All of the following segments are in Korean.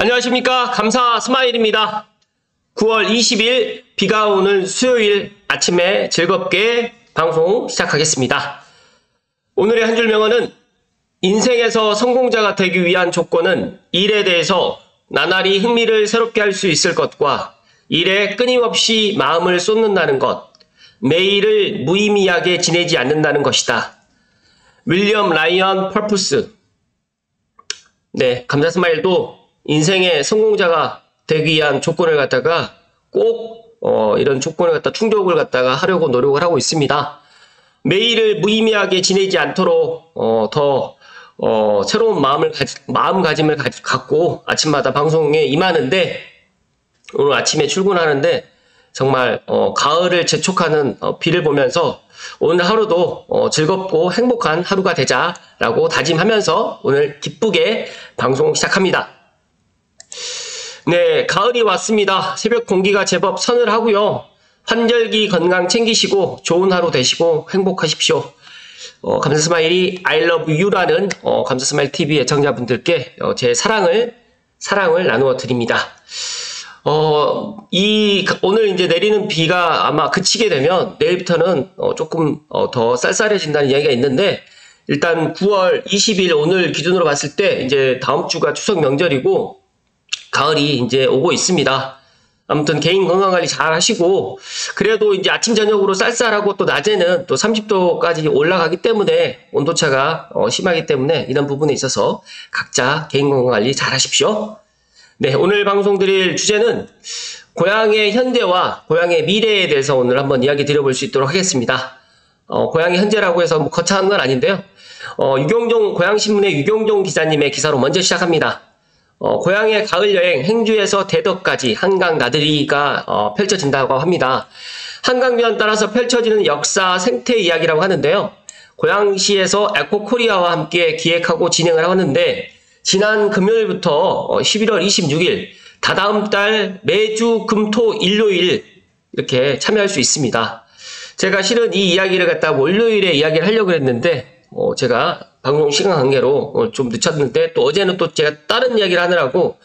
안녕하십니까. 감사 스마일입니다. 9월 20일 비가 오는 수요일 아침에 즐겁게 방송 시작하겠습니다. 오늘의 한 줄 명언은 인생에서 성공자가 되기 위한 조건은 일에 대해서 나날이 흥미를 새롭게 할 수 있을 것과 일에 끊임없이 마음을 쏟는다는 것, 매일을 무의미하게 지내지 않는다는 것이다. 윌리엄 라이언 펄푸스. 네, 감사 스마일도 인생의 성공자가 되기 위한 조건을 갖다가 꼭 이런 조건을 갖다 충족을 갖다가 하려고 노력을 하고 있습니다. 매일을 무의미하게 지내지 않도록 더 새로운 마음가짐을 갖고 아침마다 방송에 임하는데, 오늘 아침에 출근하는데 정말 가을을 재촉하는 비를 보면서 오늘 하루도 즐겁고 행복한 하루가 되자라고 다짐하면서 오늘 기쁘게 방송 시작합니다. 네, 가을이 왔습니다. 새벽 공기가 제법 서늘하고요. 환절기 건강 챙기시고 좋은 하루 되시고 행복하십시오. 감사 스마일이 I love you라는 감사 스마일 TV 애청자분들께 제 사랑을 나누어 드립니다. 오늘 이제 내리는 비가 아마 그치게 되면 내일부터는 조금 더 쌀쌀해진다는 이야기가 있는데, 일단 9월 20일 오늘 기준으로 봤을 때 이제 다음 주가 추석 명절이고 가을이 이제 오고 있습니다. 아무튼 개인 건강관리 잘 하시고, 그래도 이제 아침 저녁으로 쌀쌀하고 또 낮에는 또 30도까지 올라가기 때문에 온도차가 심하기 때문에 이런 부분에 있어서 각자 개인 건강관리 잘 하십시오. 네, 오늘 방송 드릴 주제는 고향의 현재와 고향의 미래에 대해서 오늘 한번 이야기 드려볼 수 있도록 하겠습니다. 고향의 현재라고 해서 뭐 거창한 건 아닌데요. 고향신문의 유경종 기자님의 기사로 먼저 시작합니다. 고향의 가을 여행 행주에서 대덕까지 한강 나들이가 펼쳐진다고 합니다. 한강변 따라서 펼쳐지는 역사 생태 이야기라고 하는데요. 고양시에서 에코코리아와 함께 기획하고 진행을 하는데, 지난 금요일부터 11월 26일 다다음 달 매주 금토 일요일 이렇게 참여할 수 있습니다. 제가 실은 이 이야기를 갖다 월요일에 이야기를 하려고 했는데 제가 방송 시간 관계로 좀 늦췄는데, 또 어제는 또 제가 다른 이야기를 하느라고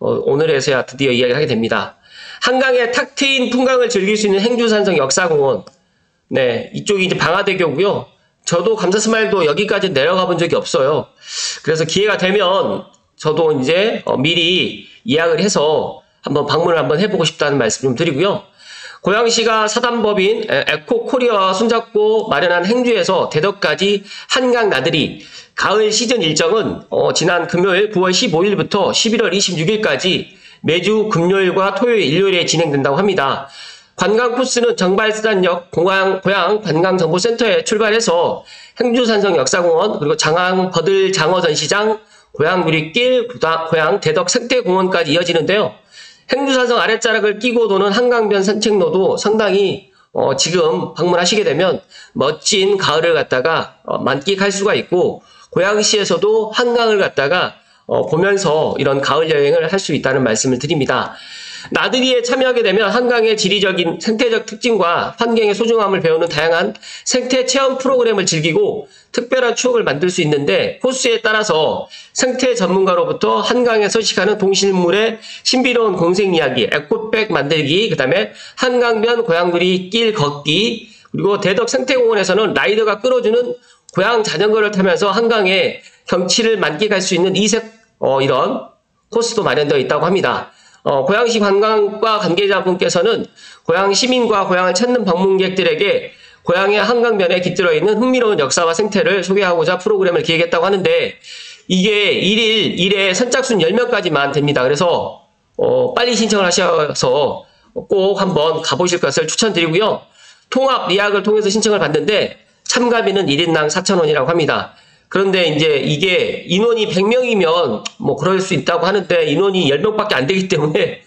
오늘에서야 드디어 이야기를 하게 됩니다. 한강의 탁 트인 풍광을 즐길 수 있는 행주산성 역사공원. 네, 이쪽이 이제 방화대교고요. 저도 감사 스마일도 여기까지 내려가 본 적이 없어요. 그래서 기회가 되면 저도 이제 미리 예약을 해서 한번 방문을 한번 해보고 싶다는 말씀 좀 드리고요. 고양시가 사단법인 에코코리아와 손잡고 마련한 행주에서 대덕까지 한강 나들이 가을 시즌 일정은 지난 금요일 9월 15일부터 11월 26일까지 매주 금요일과 토요일, 일요일에 진행된다고 합니다. 관광 코스는 정발수단역 고양 관광정보센터에 출발해서 행주산성 역사공원, 그리고 장항 버들 장어 전시장, 고양 누리길, 고양 대덕 생태공원까지 이어지는데요. 행주산성 아랫자락을 끼고 도는 한강변 산책로도 상당히 지금 방문하시게 되면 멋진 가을을 갖다가 만끽할 수가 있고, 고양시에서도 한강을 갖다가 보면서 이런 가을 여행을 할 수 있다는 말씀을 드립니다. 나들이에 참여하게 되면 한강의 지리적인 생태적 특징과 환경의 소중함을 배우는 다양한 생태 체험 프로그램을 즐기고 특별한 추억을 만들 수 있는데, 코스에 따라서 생태 전문가로부터 한강에 서식하는 동식물의 신비로운 공생 이야기, 에코백 만들기, 그 다음에 한강변 고양누리 길 걷기, 그리고 대덕 생태공원에서는 라이더가 끌어주는 고양 자전거를 타면서 한강의 경치를 만끽할 수 있는 이런 코스도 마련되어 있다고 합니다. 고양시 관광과 관계자분께서는 고양 시민과 고양을 찾는 방문객들에게 고양의 한강변에 깃들어 있는 흥미로운 역사와 생태를 소개하고자 프로그램을 기획했다고 하는데, 이게 1일에 선착순 10명까지만 됩니다. 그래서 빨리 신청을 하셔서 꼭 한번 가보실 것을 추천드리고요. 통합 예약을 통해서 신청을 받는데 참가비는 1인당 4,000원이라고 합니다. 그런데 이제 이게 인원이 100명이면 뭐 그럴 수 있다고 하는데, 인원이 10명밖에 안 되기 때문에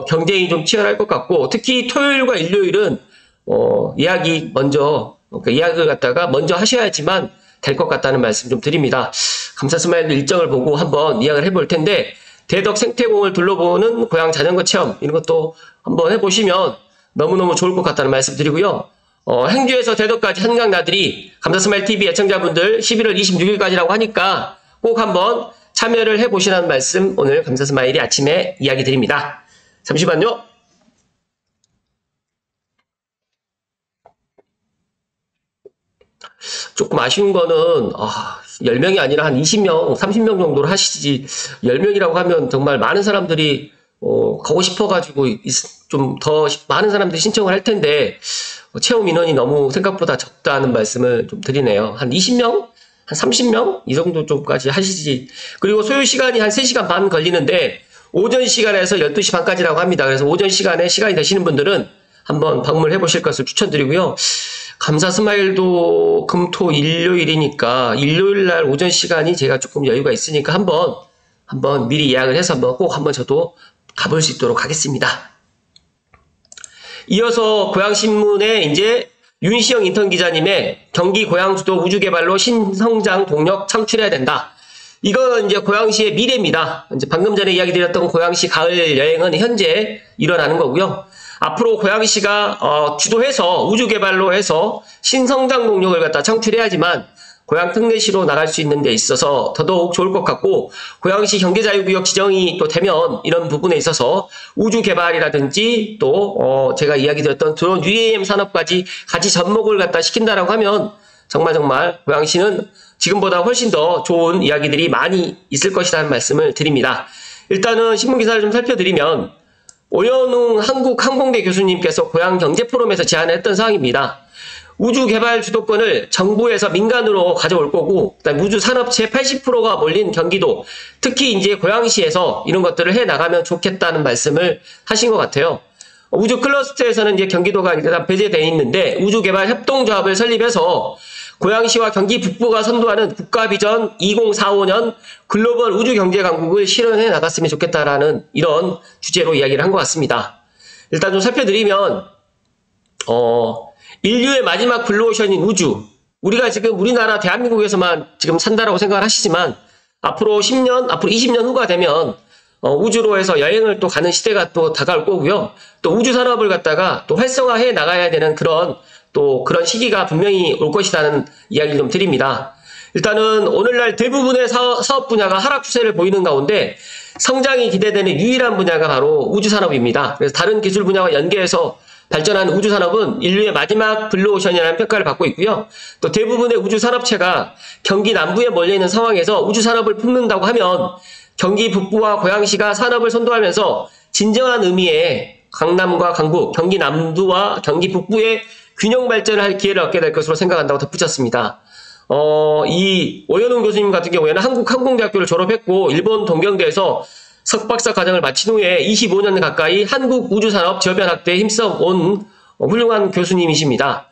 경쟁이 좀 치열할 것 같고, 특히 토요일과 일요일은 예약을 갖다가 먼저 하셔야지만 될 것 같다는 말씀 좀 드립니다. 감사 스마일도 일정을 보고 한번 예약을 해볼 텐데, 대덕 생태공원을 둘러보는 고양 자전거 체험 이런 것도 한번 해보시면 너무너무 좋을 것 같다는 말씀 드리고요. 행주에서 대덕까지 한강 나들이 감사 스마일 TV 애청자분들 11월 26일까지라고 하니까 꼭 한번 참여를 해보시라는 말씀 오늘 감사 스마일이 아침에 이야기 드립니다. 잠시만요. 조금 아쉬운 거는 10명이 아니라 한 20명, 30명 정도로 하시지 10명이라고 하면 정말 많은 사람들이 가고 싶어가지고 좀 더 많은 사람들이 신청을 할 텐데 채움 인원이 너무 생각보다 적다는 말씀을 좀 드리네요. 한 20명? 한 30명? 이 정도 좀까지 하시지. 그리고 소요 시간이 한 3시간 반 걸리는데 오전 시간에서 12시 반까지라고 합니다. 그래서 오전 시간에 시간이 되시는 분들은 한번 방문해 보실 것을 추천드리고요. 감사 스마일도 금토 일요일이니까 일요일 날 오전 시간이 제가 조금 여유가 있으니까 한번 미리 예약을 해서 꼭 한번 저도 가볼 수 있도록 하겠습니다. 이어서 고양신문에 이제 윤시영 인턴 기자님의 경기 고양수도 우주개발로 신성장 동력 창출해야 된다. 이건 이제 고양시의 미래입니다. 이제 방금 전에 이야기 드렸던 고양시 가을 여행은 현재 일어나는 거고요. 앞으로 고양시가 주도해서 우주개발로 해서 신성장 동력을 갖다 창출해야지만 고양 특례시로 나갈 수 있는 데 있어서 더더욱 좋을 것 같고, 고양시 경제자유구역 지정이 또 되면 이런 부분에 있어서 우주개발이라든지 또 제가 이야기 드렸던 드론 UAM 산업까지 같이 접목을 갖다 시킨다라고 하면 정말 고양시는 지금보다 훨씬 더 좋은 이야기들이 많이 있을 것이라는 말씀을 드립니다. 일단은 신문기사를 좀 살펴드리면 오연웅 한국항공대 교수님께서 고양경제포럼에서 제안했던 사항입니다. 우주개발 주도권을 정부에서 민간으로 가져올 거고, 그다음에 우주산업체 80%가 몰린 경기도, 특히 이제 고양시에서 이런 것들을 해 나가면 좋겠다는 말씀을 하신 것 같아요. 우주 클러스터에서는 이제 경기도가 일단 배제되어 있는데 우주개발 협동조합을 설립해서 고양시와 경기 북부가 선도하는 국가비전 2045년 글로벌 우주경제강국을 실현해 나갔으면 좋겠다라는 이런 주제로 이야기를 한 것 같습니다. 일단 좀 살펴드리면 인류의 마지막 블루오션인 우주, 우리가 지금 우리나라 대한민국에서만 지금 산다라고 생각을 하시지만 앞으로 10년, 앞으로 20년 후가 되면 우주로 해서 여행을 또 가는 시대가 또 다가올 거고요. 또 우주 산업을 갖다가 또 활성화해 나가야 되는 그런 시기가 분명히 올 것이라는 이야기를 좀 드립니다. 일단은 오늘날 대부분의 사업 분야가 하락 추세를 보이는 가운데 성장이 기대되는 유일한 분야가 바로 우주 산업입니다. 그래서 다른 기술 분야와 연계해서 발전한 우주 산업은 인류의 마지막 블루오션이라는 평가를 받고 있고요. 또 대부분의 우주 산업체가 경기 남부에 몰려있는 상황에서 우주 산업을 품는다고 하면 경기 북부와 고양시가 산업을 선도하면서 진정한 의미의 강남과 강북, 경기 남부와 경기 북부의 균형 발전을 할 기회를 얻게 될 것으로 생각한다고 덧붙였습니다. 이 오연웅 교수님 같은 경우에는 한국항공대학교를 졸업했고 일본 동경대에서 석박사 과정을 마친 후에 25년 가까이 한국 우주산업 저변학대에 힘써온 훌륭한 교수님이십니다.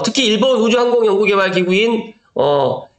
특히 일본 우주항공연구개발기구인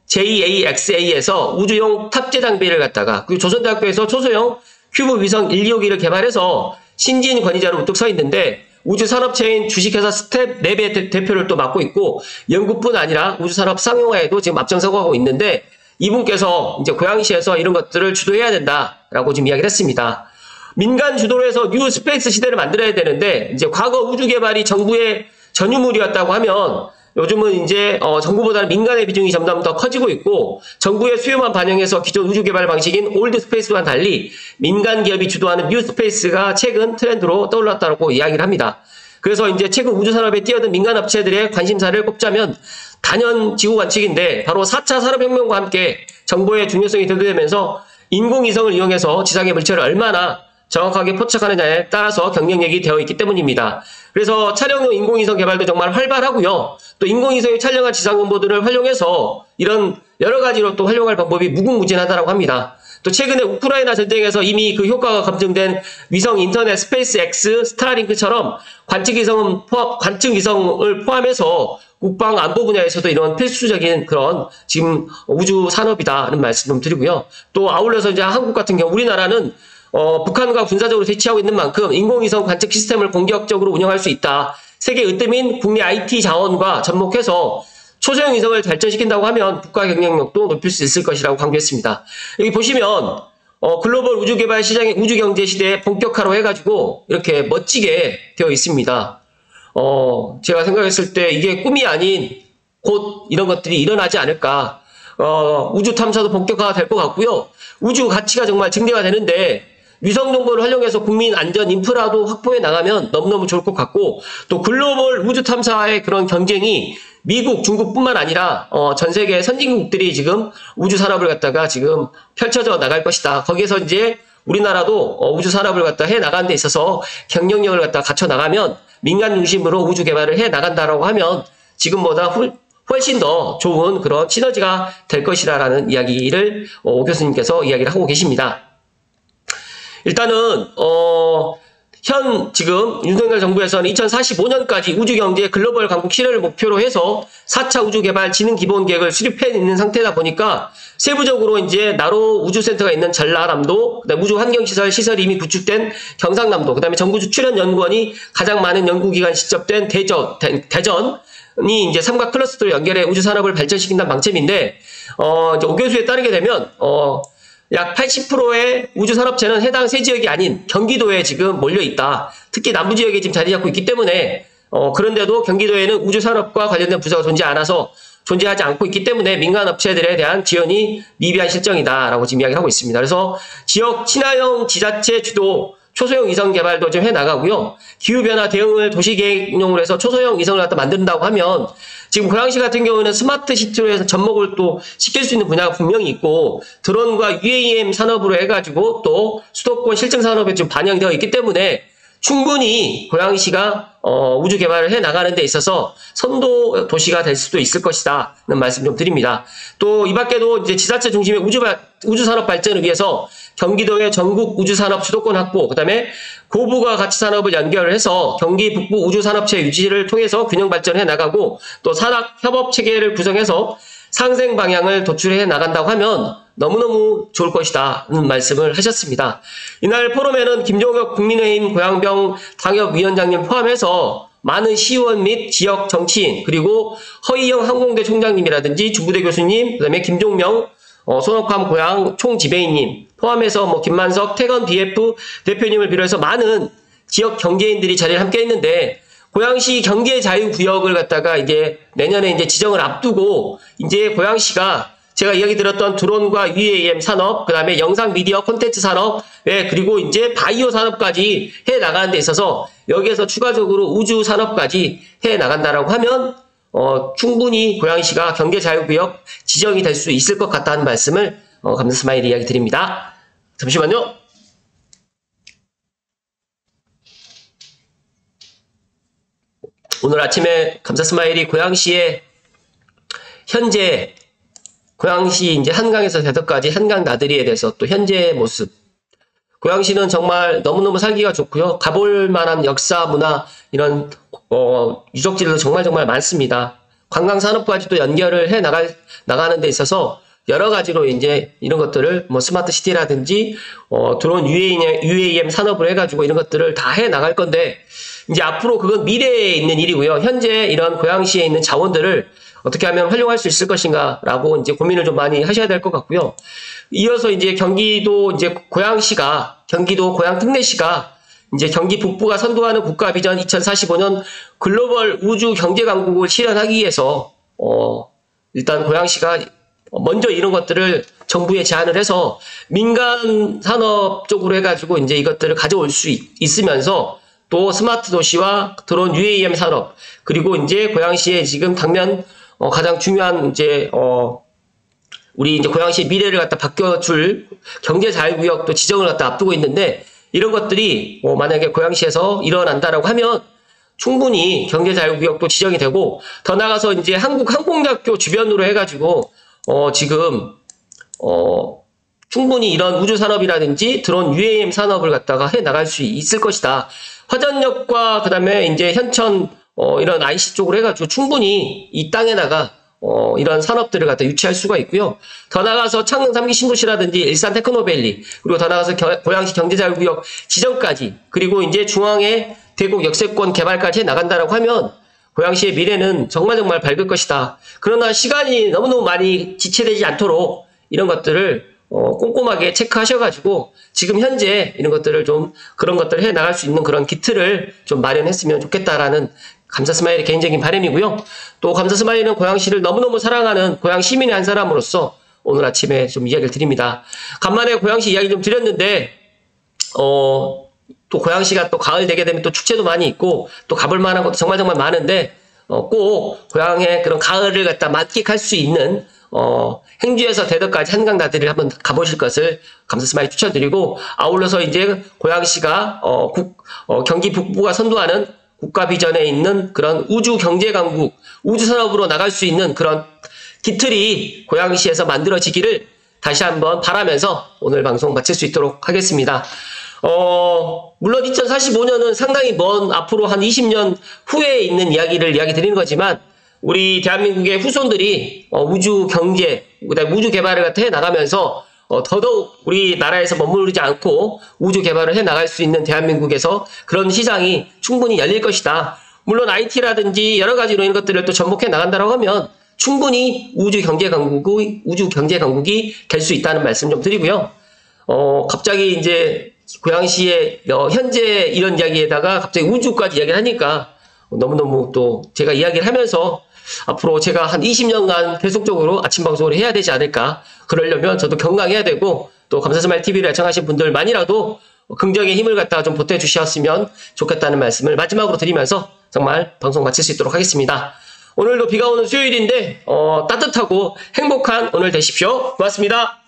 JAXA에서 우주용 탑재 장비를 갖다가 그리고 조선대학교에서 초소형 큐브 위성 125기를 개발해서 신진 권위자로 우뚝 서 있는데 우주산업체인 주식회사 스텝랩의 대표를 또 맡고 있고 연구뿐 아니라 우주산업 상용화에도 지금 앞장서고 있는데 이분께서 이제 고양시에서 이런 것들을 주도해야 된다라고 지금 이야기를 했습니다. 민간 주도로 해서 뉴 스페이스 시대를 만들어야 되는데 이제 과거 우주 개발이 정부의 전유물이었다고 하면 요즘은 이제 정부보다는 민간의 비중이 점점 더 커지고 있고 정부의 수요만 반영해서 기존 우주 개발 방식인 올드 스페이스와는 달리 민간 기업이 주도하는 뉴 스페이스가 최근 트렌드로 떠올랐다고 이야기를 합니다. 그래서 이제 최근 우주 산업에 뛰어든 민간 업체들의 관심사를 꼽자면 단연 지구 관측인데 바로 4차 산업혁명과 함께 정보의 중요성이 대두되면서 인공위성을 이용해서 지상의 물체를 얼마나 정확하게 포착하느냐에 따라서 경쟁력이 되어 있기 때문입니다. 그래서 촬영용 인공위성 개발도 정말 활발하고요. 또 인공위성이 촬영한 지상정보들을 활용해서 이런 여러 가지로 또 활용할 방법이 무궁무진하다고 합니다. 또 최근에 우크라이나 전쟁에서 이미 그 효과가 검증된 위성 인터넷 스페이스 X 스타링크처럼 관측위성을 포함해서 국방 안보 분야에서도 이런 필수적인 그런 지금 우주 산업이다는 말씀 좀 드리고요. 또 아울러서 이제 한국 같은 경우 우리나라는 북한과 군사적으로 대치하고 있는 만큼 인공위성 관측 시스템을 공격적으로 운영할 수 있다. 세계 으뜸인 국내 IT 자원과 접목해서 초소형 위성을 발전시킨다고 하면 국가 경쟁력도 높일 수 있을 것이라고 강조했습니다. 여기 보시면 글로벌 우주개발 시장의 우주경제 시대에 본격화로 해가지고 이렇게 멋지게 되어 있습니다. 제가 생각했을 때 이게 꿈이 아닌 곧 이런 것들이 일어나지 않을까. 우주 탐사도 본격화가 될 것 같고요. 우주 가치가 정말 증대가 되는데 위성 정보를 활용해서 국민 안전 인프라도 확보해 나가면 너무너무 좋을 것 같고, 또 글로벌 우주 탐사의 그런 경쟁이 미국, 중국뿐만 아니라 전 세계 선진국들이 지금 우주 산업을 갖다가 지금 펼쳐져 나갈 것이다. 거기에서 이제 우리나라도 우주 산업을 갖다 해 나가는 데 있어서 경쟁력을 갖다 갖춰 나가면 민간 중심으로 우주 개발을 해 나간다라고 하면 지금보다 훨씬 더 좋은 그런 시너지가 될 것이라는 이야기를 오 교수님께서 이야기를 하고 계십니다. 일단은 지금 윤석열 정부에서는 2045년까지 우주경제 글로벌 강국 실현을 목표로 해서 4차 우주개발 진흥기본계획을 수립해 있는 상태다 보니까 세부적으로 이제 나로 우주센터가 있는 전라남도, 그다음에 우주환경시설이 이미 구축된 경상남도, 그다음에 정부 출연연구원이 가장 많은 연구기관 시접된 대전이 이제 삼각 클러스터로 연결해 우주산업을 발전시킨다는 방침인데, 이제 오 교수에 따르게 되면, 약 80%의 우주산업체는 해당 세 지역이 아닌 경기도에 지금 몰려있다. 특히 남부지역에 지금 자리 잡고 있기 때문에, 그런데도 경기도에는 우주산업과 관련된 부서가 존재하지 않고 있기 때문에 민간업체들에 대한 지원이 미비한 실정이다라고 지금 이야기를 하고 있습니다. 그래서 지역 친화형 지자체 주도 초소형 위성 개발도 좀 해나가고요. 기후변화 대응을 도시계획용으로 해서 초소형 위성을 갖다 만든다고 하면 지금 고양시 같은 경우는 스마트 시티로 해서 접목을 또 시킬 수 있는 분야가 분명히 있고, 드론과 UAM 산업으로 해가지고 또 수도권 실증 산업에 좀 반영되어 있기 때문에 충분히 고양시가 우주 개발을 해 나가는 데 있어서 선도 도시가 될 수도 있을 것이다는 말씀 좀 드립니다. 또 이 밖에도 이제 지자체 중심의 우주산업 발전을 위해서 경기도의 전국 우주산업 수도권 확보, 그다음에 고부가 가치 산업을 연결을 해서 경기 북부 우주산업체 유지를 통해서 균형 발전해 나가고, 또 산학 협업 체계를 구성해서 상생 방향을 도출해 나간다고 하면 너무너무 좋을 것이다는 말씀을 하셨습니다. 이날 포럼에는 김종혁 국민의힘 고양병 당협위원장님 포함해서 많은 시의원 및 지역 정치인, 그리고 허희영 항공대 총장님이라든지 주부대 교수님, 그다음에 김종명 손옥함 고양 총지배인님 포함해서 김만석 태건 BF 대표님을 비롯해서 많은 지역 경제인들이 자리를 함께 했는데, 고양시 경제자유구역을 갖다가 이제 내년에 이제 지정을 앞두고 이제 고양시가 제가 이야기 들었던 드론과 UAM 산업, 그 다음에 영상 미디어 콘텐츠 산업, 그리고 이제 바이오 산업까지 해 나가는 데 있어서 여기에서 추가적으로 우주 산업까지 해 나간다라고 하면 충분히 고양시가 경제자유구역 지정이 될 수 있을 것 같다는 말씀을 감사 스마일이 이야기 드립니다. 잠시만요. 오늘 아침에 감사 스마일이 고양시의 현재 고양시 이제 한강에서 대덕까지 한강 나들이에 대해서 또 현재 모습, 고양시는 정말 너무너무 살기가 좋고요. 가볼 만한 역사, 문화 이런 유적지들도 정말 많습니다. 관광산업까지도 연결을 해 나가는 데 있어서 여러 가지로 이제 이런 것들을 스마트 시티라든지 드론 UAM 산업을 해가지고 이런 것들을 다 해 나갈 건데, 이제 앞으로 그건 미래에 있는 일이고요. 현재 이런 고양시에 있는 자원들을 어떻게 하면 활용할 수 있을 것인가라고 이제 고민을 좀 많이 하셔야 될 것 같고요. 이어서 이제 경기도 이제 경기도 고양특례시가 이제 경기 북부가 선도하는 국가 비전 2045년 글로벌 우주 경제 강국을 실현하기 위해서 일단 고양시가 먼저 이런 것들을 정부에 제안을 해서 민간 산업 쪽으로 해가지고 이제 이것들을 가져올 수 있으면서 또 스마트 도시와 드론 UAM 산업, 그리고 이제 고양시에 지금 당면 가장 중요한 이제 우리 이제 고양시의 미래를 갖다 바뀌어줄 경제자유구역도 지정을 갖다 앞두고 있는데, 이런 것들이 만약에 고양시에서 일어난다라고 하면 충분히 경제자유구역도 지정이 되고, 더 나아가서 이제 한국항공대학교 주변으로 해가지고 지금 충분히 이런 우주산업이라든지 드론 UAM 산업을 갖다가 해 나갈 수 있을 것이다. 화전역과 그다음에 이제 현천 이런 IC 쪽으로 해가지고 충분히 이 땅에다가 이런 산업들을 갖다 유치할 수가 있고요. 더 나아가서 창릉 3기 신도시라든지 일산 테크노밸리, 그리고 더 나아가서 고양시 경제자유구역 지정까지, 그리고 이제 중앙의 대곡 역세권 개발까지 해 나간다라고 하면 고양시의 미래는 정말 밝을 것이다. 그러나 시간이 너무너무 많이 지체되지 않도록 이런 것들을 꼼꼼하게 체크하셔가지고 지금 현재 이런 것들을 좀 그런 것들을 해 나갈 수 있는 그런 기틀을 좀 마련했으면 좋겠다라는 감사 스마일의 개인적인 바람이고요. 또 감사 스마일은 고양시를 너무너무 사랑하는 고양 시민의 한 사람으로서 오늘 아침에 좀 이야기를 드립니다. 간만에 고양시 이야기 좀 드렸는데 또 고양시가 또 가을 되게 되면 또 축제도 많이 있고 또 가볼 만한 것도 정말 많은데 꼭 고양의 그런 가을을 갖다 만끽할 수 있는 행주에서 대덕까지 한강 나들이를 한번 가보실 것을 감사 스마일 추천드리고, 아울러서 이제 고양시가 경기 북부가 선도하는 국가 비전에 있는 그런 우주 경제 강국, 우주 산업으로 나갈 수 있는 그런 기틀이 고양시에서 만들어지기를 다시 한번 바라면서 오늘 방송 마칠 수 있도록 하겠습니다. 물론 2045년은 상당히 먼 앞으로 한 20년 후에 있는 이야기 드리는 거지만 우리 대한민국의 후손들이 우주 경제, 그다음에 우주 개발을 갖다 해 나가면서 더더욱 우리나라에서 머무르지 않고 우주 개발을 해 나갈 수 있는 대한민국에서 그런 시장이 충분히 열릴 것이다. 물론 IT라든지 여러 가지로 이런 것들을 또 접목해 나간다고 하면 충분히 우주 경제 강국이 될 수 있다는 말씀 좀 드리고요. 갑자기 이제 고양시의 현재 이런 이야기에다가 갑자기 우주까지 이야기를 하니까 너무너무 또 제가 이야기를 하면서 앞으로 제가 한 20년간 계속적으로 아침 방송을 해야 되지 않을까. 그러려면 저도 건강해야 되고 또 감사스마일 TV를 애청하신 분들만이라도 긍정의 힘을 갖다가 좀 보태주셨으면 좋겠다는 말씀을 마지막으로 드리면서 정말 방송 마칠 수 있도록 하겠습니다. 오늘도 비가 오는 수요일인데 따뜻하고 행복한 오늘 되십시오. 고맙습니다.